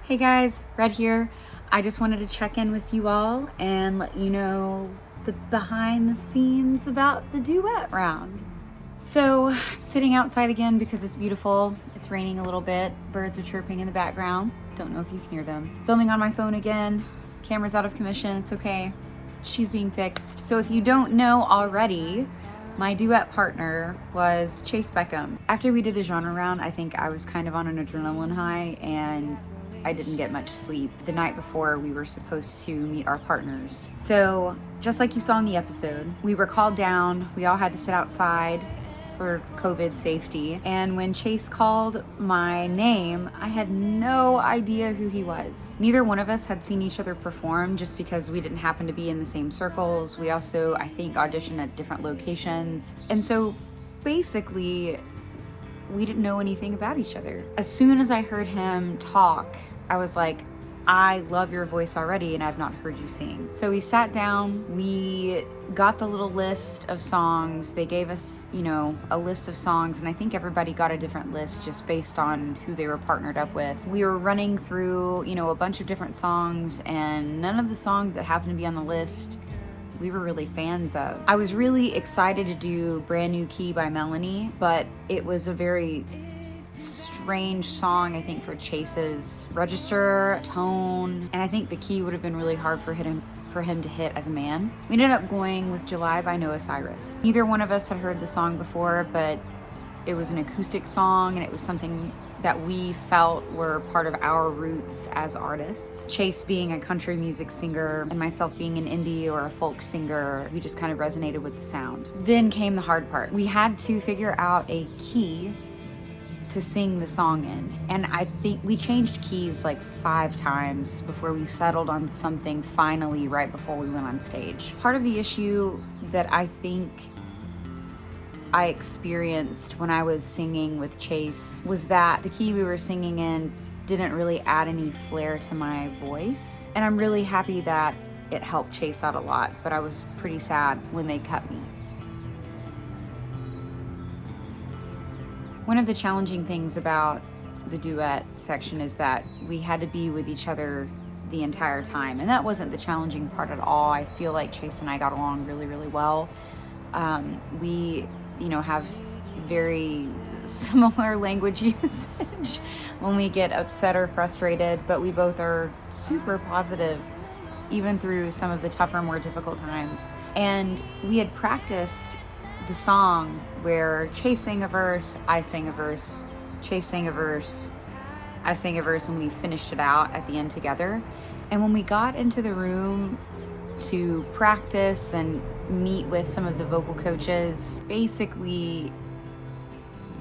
Hey guys, Red here. I just wanted to check in with you all and let you know the behind the scenes about the duet round. So, I'm sitting outside again because it's beautiful. It's raining a little bit. Birds are chirping in the background. Don't know if you can hear them. Filming on my phone again. Camera's out of commission. It's okay. She's being fixed. So if you don't know already, my duet partner was Chayce Beckham. After we did the genre round, I think I was kind of on an adrenaline high and I didn't get much sleep the night before we were supposed to meet our partners. So just like you saw in the episode, we were called down. We all had to sit outside for COVID safety. And when Chayce called my name, I had no idea who he was. Neither one of us had seen each other perform just because we didn't happen to be in the same circles. We also, I think, auditioned at different locations. And so basically, we didn't know anything about each other. As soon as I heard him talk, I was like, I love your voice already and I've not heard you sing. So we sat down, we got the little list of songs. They gave us, a list of songs, and I think everybody got a different list just based on who they were partnered up with. We were running through, a bunch of different songs, and none of the songs that happened to be on the list we were really fans of. I was really excited to do Brand New Key by Melanie, but it was a very strange song, I think, for Chayce's register, tone, and I think the key would have been really hard for him to hit as a man. We ended up going with July by Noah Cyrus. Neither one of us had heard the song before, but it was an acoustic song and it was something that we felt were part of our roots as artists. Chayce being a country music singer and myself being an indie or a folk singer, we just kind of resonated with the sound. Then came the hard part. We had to figure out a key to sing the song in. And I think we changed keys like 5 times before we settled on something finally right before we went on stage. Part of the issue that I think I experienced when I was singing with Chayce was that the key we were singing in didn't really add any flair to my voice. And I'm really happy that it helped Chayce out a lot, but I was pretty sad when they cut me. One of the challenging things about the duet section is that we had to be with each other the entire time, and that wasn't the challenging part at all. I feel like Chayce and I got along really, really well. We have very similar language usage when we get upset or frustrated, but we both are super positive even through some of the tougher, more difficult times. And we had practiced the song where Chayce sang a verse, I sang a verse, Chayce sang a verse, I sang a verse, and we finished it out at the end together. And when we got into the room to practice and meet with some of the vocal coaches, basically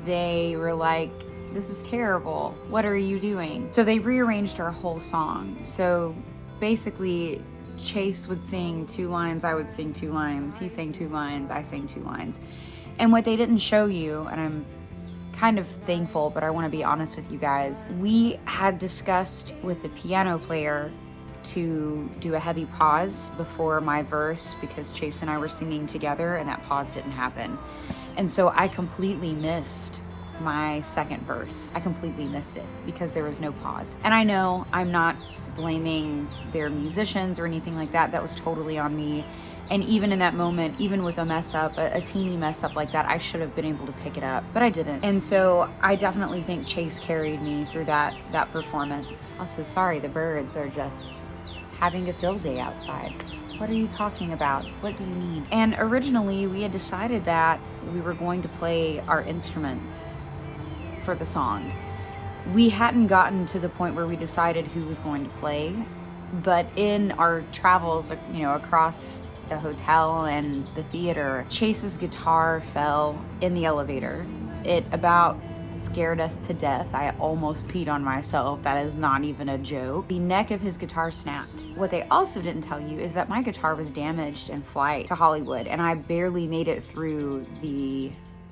they were like, this is terrible, what are you doing? So they rearranged our whole song. So basically Chayce would sing 2 lines, I would sing 2 lines, he sang 2 lines, I sang 2 lines. And what they didn't show you, and I'm kind of thankful, but I want to be honest with you guys, we had discussed with the piano player to do a heavy pause before my verse because Chayce and I were singing together and that pause didn't happen. And so I completely missed my second verse. I completely missed it because there was no pause. And I know I'm not blaming their musicians or anything like that. That was totally on me. And even in that moment, even with a mess up, a teeny mess up like that, I should have been able to pick it up, but I didn't. And so I definitely think Chayce carried me through that performance. Also, sorry, the birds are just having a field day outside. What are you talking about? What do you need? And originally we had decided that we were going to play our instruments for the song. We hadn't gotten to the point where we decided who was going to play, but in our travels, across the hotel and the theater, Chayce's guitar fell in the elevator. It about scared us to death. I almost peed on myself. That is not even a joke. The neck of his guitar snapped. What they also didn't tell you is that my guitar was damaged in flight to Hollywood, and I barely made it through the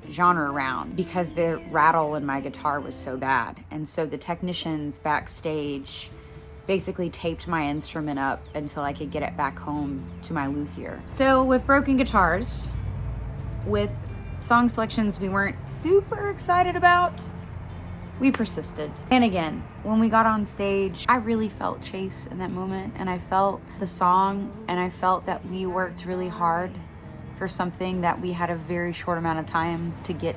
genre round because the rattle in my guitar was so bad. And so the technicians backstage basically taped my instrument up until I could get it back home to my luthier. So with broken guitars, with song selections we weren't super excited about, we persisted. And again, when we got on stage, I really felt Chayce in that moment, and I felt the song, and I felt that we worked really hard for something that we had a very short amount of time to get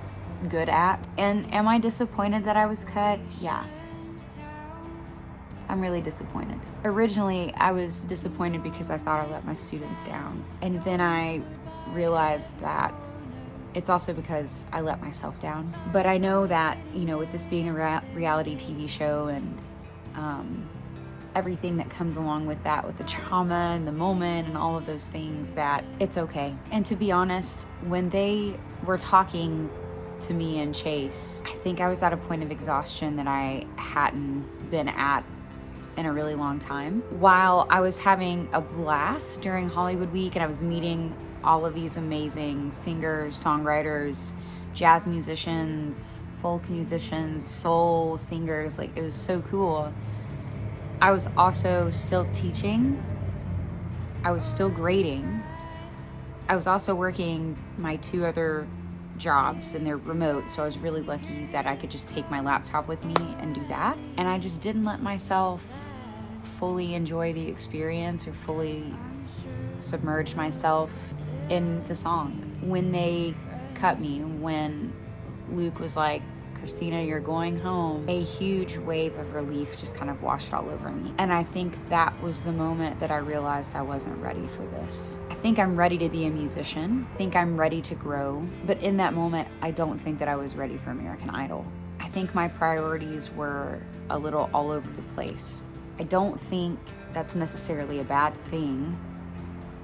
good at. And am I disappointed that I was cut? Yeah. I'm really disappointed. Originally, I was disappointed because I thought I let my students down. And then I realized that it's also because I let myself down. But I know that, you know, with this being a reality TV show and everything that comes along with that, with the trauma and the moment and all of those things, that it's okay. And to be honest, when they were talking to me and Chayce, I think I was at a point of exhaustion that I hadn't been at in a really long time. While I was having a blast during Hollywood Week and I was meeting all of these amazing singers, songwriters, jazz musicians, folk musicians, soul singers, like it was so cool. I was also still teaching. I was still grading. I was also working my 2 other jobs, and they're remote, so I was really lucky that I could just take my laptop with me and do that. And I just didn't let myself fully enjoy the experience or fully submerge myself in the song. When they cut me, when Luke was like, "Christina, you're going home," a huge wave of relief just kind of washed all over me. And I think that was the moment that I realized I wasn't ready for this. I think I'm ready to be a musician. I think I'm ready to grow. But in that moment, I don't think that I was ready for American Idol. I think my priorities were a little all over the place. I don't think that's necessarily a bad thing.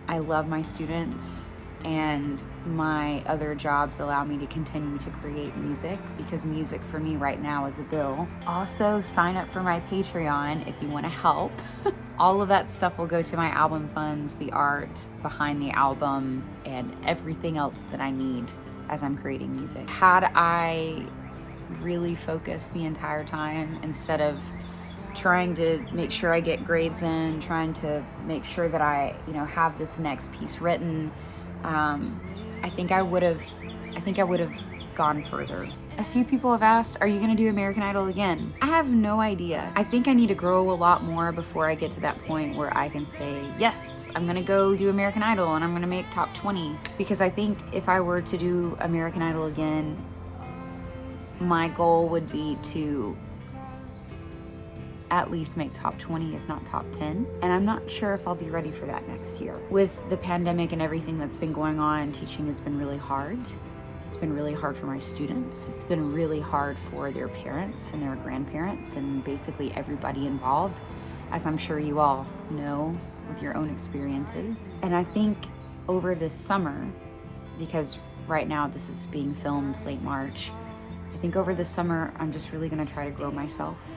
I love my students, and my other jobs allow me to continue to create music, because music for me right now is a bill. Also, sign up for my Patreon if you want to help. All of that stuff will go to my album funds, the art behind the album, and everything else that I need as I'm creating music. Had I really focused the entire time, instead of trying to make sure I get grades in, trying to make sure that I, you know, have this next piece written, I think I would have gone further. A few people have asked, are you going to do American Idol again? I have no idea. I think I need to grow a lot more before I get to that point where I can say, yes, I'm going to go do American Idol and I'm going to make top 20. Because I think if I were to do American Idol again, my goal would be to at least make top 20, if not top 10. And I'm not sure if I'll be ready for that next year. With the pandemic and everything that's been going on, teaching has been really hard. It's been really hard for my students. It's been really hard for their parents and their grandparents and basically everybody involved, as I'm sure you all know with your own experiences. And I think over this summer, because right now this is being filmed late March, I think over the summer I'm just really gonna try to grow myself.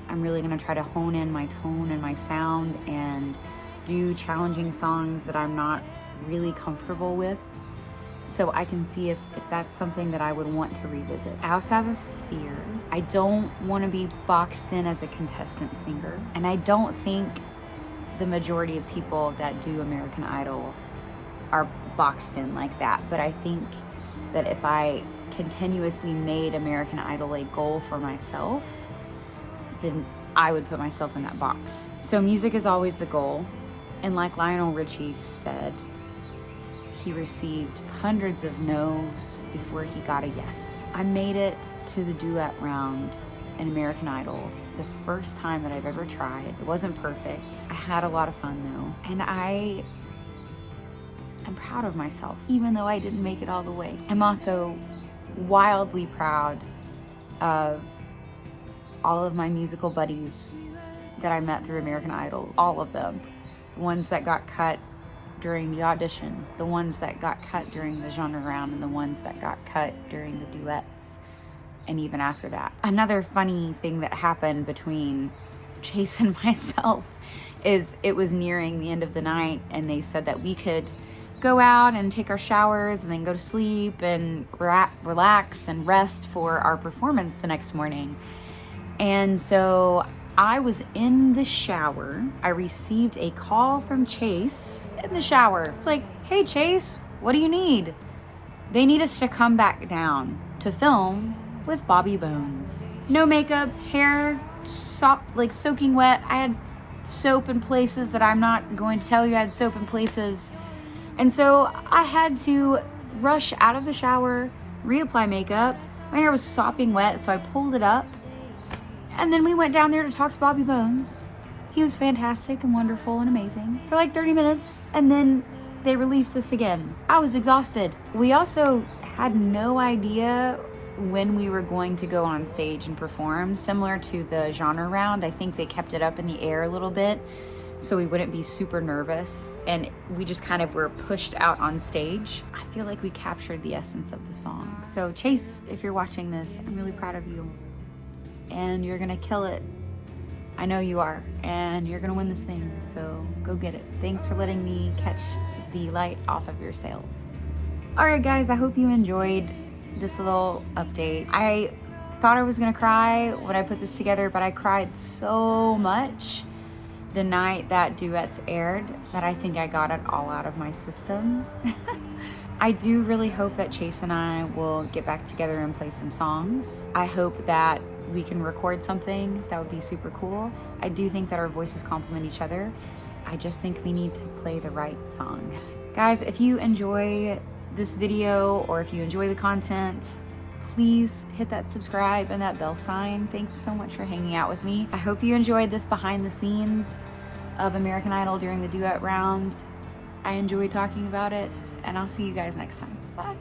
I'm really gonna try to hone in my tone and my sound and do challenging songs that I'm not really comfortable with, so I can see if that's something that I would want to revisit. I also have a fear. I don't want to be boxed in as a contestant singer, and I don't think the majority of people that do American Idol are boxed in like that, but I think that if I continuously made American Idol a goal for myself, then I would put myself in that box. So music is always the goal. And like Lionel Richie said, he received hundreds of no's before he got a yes. I made it to the Duet Round in American Idol the first time that I've ever tried. It wasn't perfect. I had a lot of fun though. And I'm proud of myself, even though I didn't make it all the way. I'm also wildly proud of all of my musical buddies that I met through American Idol, all of them. The ones that got cut during the audition, the ones that got cut during the genre round, and the ones that got cut during the duets, and even after that. Another funny thing that happened between Chayce and myself is it was nearing the end of the night, and they said that we could go out and take our showers and then go to sleep and relax and rest for our performance the next morning. And so I was in the shower. I received a call from Chayce in the shower. It's like, hey Chayce, what do you need? They need us to come back down to film with Bobby Bones. No makeup, hair like soaking wet. I had soap in places that I'm not going to tell you I had soap in places. And so I had to rush out of the shower, reapply makeup. My hair was sopping wet, so I pulled it up. And then we went down there to talk to Bobby Bones. He was fantastic and wonderful and amazing for like 30 minutes. And then they released us again. I was exhausted. We also had no idea when we were going to go on stage and perform. Similar to the genre round, I think they kept it up in the air a little bit so we wouldn't be super nervous, and we just kind of were pushed out on stage. I feel like we captured the essence of the song. So Chayce, if you're watching this, I'm really proud of you, and you're gonna kill it. I know you are, and you're gonna win this thing, so go get it. Thanks for letting me catch the light off of your sails. All right guys, I hope you enjoyed this little update. I thought I was gonna cry when I put this together, but I cried so much the night that Duets aired that I think I got it all out of my system. I do really hope that Chayce and I will get back together and play some songs. I hope that we can record something. That would be super cool. I do think that our voices complement each other. I just think we need to play the right song. Guys, if you enjoy this video or if you enjoy the content, please hit that subscribe and that bell sign. Thanks so much for hanging out with me. I hope you enjoyed this behind the scenes of American Idol during the Duet Round. I enjoyed talking about it, and I'll see you guys next time. Bye.